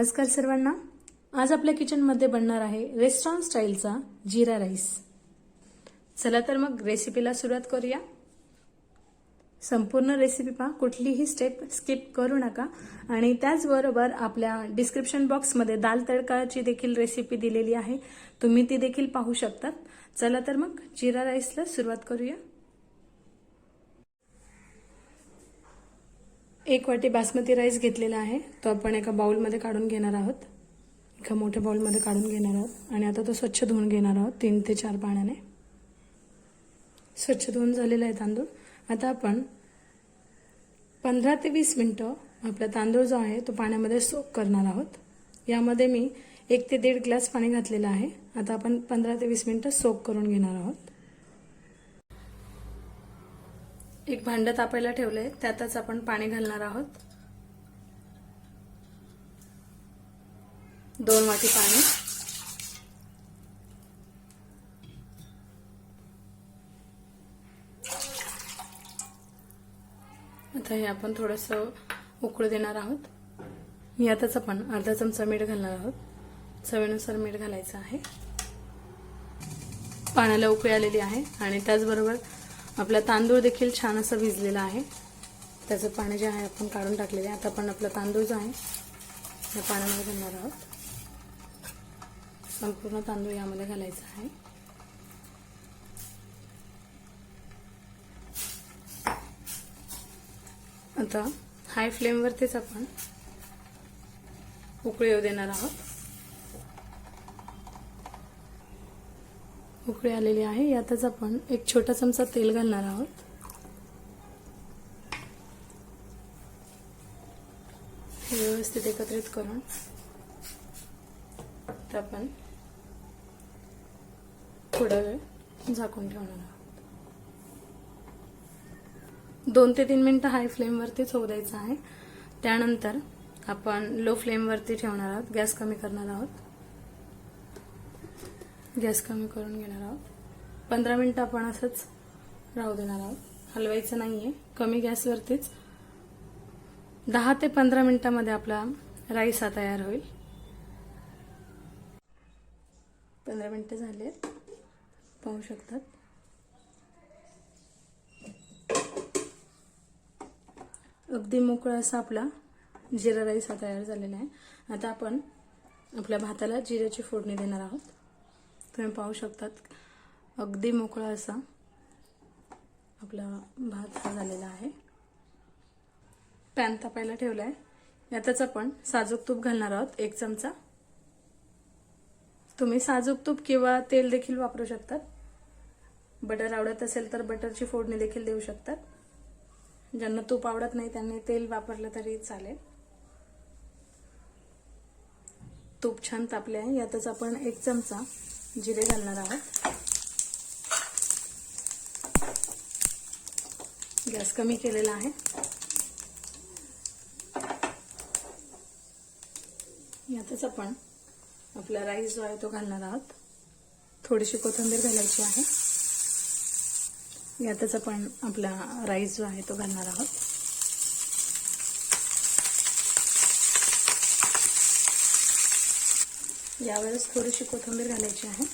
नमस्कार सर्वांना। आज आपल्या किचनमध्ये बनणार आहे रेस्टॉरंट स्टाईलचा जीरा राईस। चला तर मग रेसिपीला सुरुवात करूया। संपूर्ण रेसिपी पहा, कुठलीही स्टेप स्किप करू नका। आणि त्याचबरोबर आपल्या डिस्क्रिप्शन बॉक्समध्ये दाल तडकाची देखील रेसिपी दिलेली आहे, तुम्ही ती देखील पाहू शकता। चला तर मग जीरा राईसला सुरुवात करूया। 1 वाटी बासमती राईस घेतलेला आहे, तो आपण एका बाउलमध्ये काढून घेणार आहोत। एका मोठ्या बाउलमध्ये काढून घेणार आहोत आणि आता तो स्वच्छ धुवून घेणार आहोत 3 ते 4 पाण्याने। स्वच्छ धुवून झालेला आहे तांदूळ। आता आपण 15 ते 20 मिनिटं आपला तांदूळ जो आहे तो पाण्यामध्ये सोक करणार आहोत। यामध्ये मी 1 ते 1.5 ग्लास पाणी घातलेलं आहे। आता आपण 15 ते 20 मिनिटं सोक करून घेणार आहोत। एक भांड तापायला ठेवलंय, त्यातच आपण पाणी घालणार आहोत। 2 वाटी पाणी। आता हे आपण थोडंसं उकळू देणार आहोत। यातच आपण अर्धा चमचा मीठ घालणार आहोत। चवीनुसार मीठ घालायचं आहे। पाण्याला उकळी आलेली आहे आणि त्याचबरोबर आपला तांदूळ देखील छान असं भिजलेला आहे। त्याचं पाणी जे आहे आपण काढून टाकलेले आहे। आता आपण आपला तांदूळ जो आहे या पाण्यामध्ये घालणार आहोत। संपूर्ण तांदूळ यामध्ये घालायचा आहे। आता हाय फ्लेम वरतीच आपण उकळी येऊ देणार आहोत। उकळी आलेली आहे, यातच आपण 1 छोटा चमचा तेल घालणार आहोत। हे व्यवस्थित एकत्रित करून आपण थोडा वेळ झाकून ठेवणार आहोत। 2 ते 3 मिनिटं हाय फ्लेम वरतीच होऊ द्यायचं आहे। त्यानंतर आपण लो फ्लेम वरती ठेवणार आहोत। गॅस कमी करणार आहोत। गॅस कमी करून घेणार आहोत। 15 मिनिटं आपण असंच राहू देणार आहोत, हलवायचं नाहीये। कमी गॅसवरतीच 10 ते 15 मिनिटांमध्ये आपला राईस हा तयार होईल। 15 मिनिटं झाले, पाहू शकतात। अगदी मोकळा असा आपला जिरा राईस हा तयार झालेला आहे। आता आपण आपल्या भाताला जिऱ्याची फोडणी देणार आहोत। तुम्ही पाहू शकतात, अगदी मोकळा असा आपला भात हा झालेला आहे। पॅन तापायला ठेवलाय, यातच आपण साजूक तूप घालणार आहोत 1 चमचा। तुम्ही साजूक तूप किंवा तेल देखील वापरू शकतात। बटर आवडत असेल तर बटरची फोडणी देखील देऊ शकतात। ज्यांना तूप आवडत नाही त्यांनी तेल वापरलं तरी चालेल। तूप छान तापले आहे, यातच आपण 1 चमचा जिरे घालणार आहोत। गॅस कमी केलेला आहे। यातच आपण आपला राईस जो आहे तो घालणार आहोत। थोडीशी कोथिंबीर घालायची आहे। यातच आपण आपला राईस जो आहे तो घालणार आहोत। यावेळेस थोडीशी कोथिंबीर घालायची आहे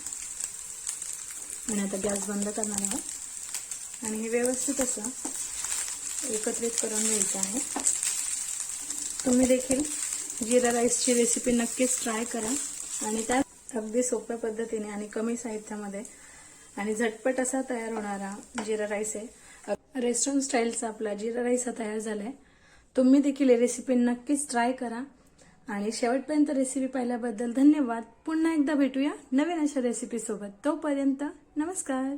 आणि आता गॅस बंद करणार आहोत आणि हे व्यवस्थित असं एकत्रित करून घ्यायचं आहे। तुम्ही देखील जीरा राईसची रेसिपी नक्कीच ट्राय करा आणि त्यात अगदी सोप्या पद्धतीने आणि कमी साहित्यामध्ये आणि झटपट असा तयार होणारा जीरा राईस आहे। रेस्टॉरंट स्टाईलचा आपला जीरा राईस हा तयार झालाय। तुम्ही देखील ही रेसिपी नक्कीच ट्राय करा आणि शेवटपर्यंत रेसिपी पाहिल्याबद्दल धन्यवाद। पुन्हा एकदा भेटूया नवीन अशा रेसिपी सोबत। तोपर्यंत नमस्कार।